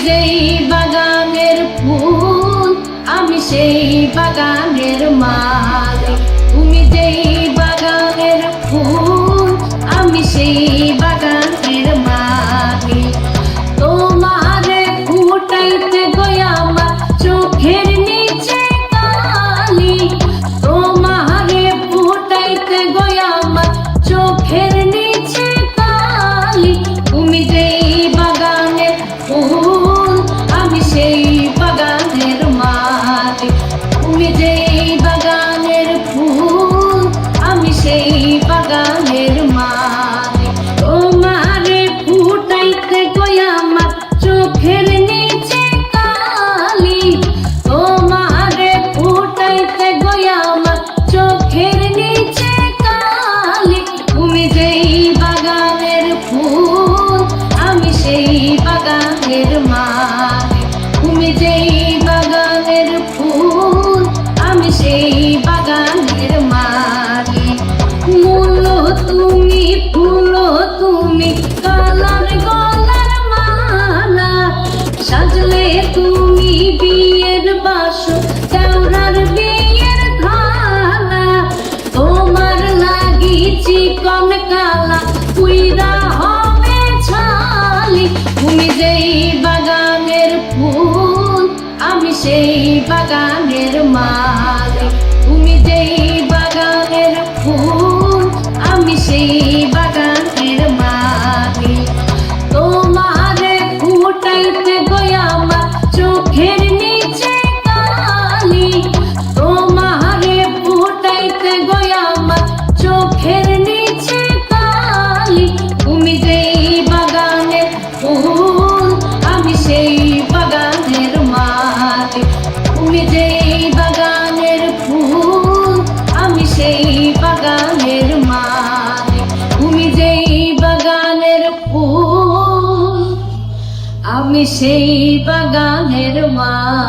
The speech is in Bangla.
যেই বাগানের ফুল আমি সেই বাগানের মালিক। তুমি যেই বাগানের ফুল আমি সেই বাগানের মালিক। তোমারে ফুটাইতে গই আমার চোখের নিচে কালি। তোমারে ফুটাইতে গই আমার চোখের নিচে কালি। তুমি যেই বাগানের ফুল আমি সেই বাগানের মালিক। তুমি যেই বাগানের ফুল আমি সেই বাগানের মালিক। তোমারে ফুটাইতে গই আমার চোখের নিচে কালি। তোমারে ফুটাইতে গই আমার চোখের নিচে কালি। তুমি যেই বাগানের ফুল আমি সেই বাগানের মালিক। তুমি যেই বাগানের ফুল আমি সেই বাগানের মালিক। মূল তুমি ফুল তুমি কালার গলার মালা। সাজলে তুমি বিয়ের বাসর দেওরার বিয়ের থালা। তোমার লাগি চিকন কালা পুইরা হবে ছালি। তুমি যেই বাগানের ফুল আমি সেই বাগানের মালিক। তুমি যেই বাগানের ফুল আমি সেই বাগানের মালিক। তোমারে ফুটাইতে গই আমার চোখের নিচে কালি। তোমারে ফুটাইতে গই আমার চোখের নিচে কালি। তুমি যেই বাগানের ফুল আমি সেই বাগানের মালিক। তুমি যেই বাগানের ফুল আমি সেই বাগানের মালিক। তুমি যেই বাগানের ফুল আমি সেই বাগানের মালিক।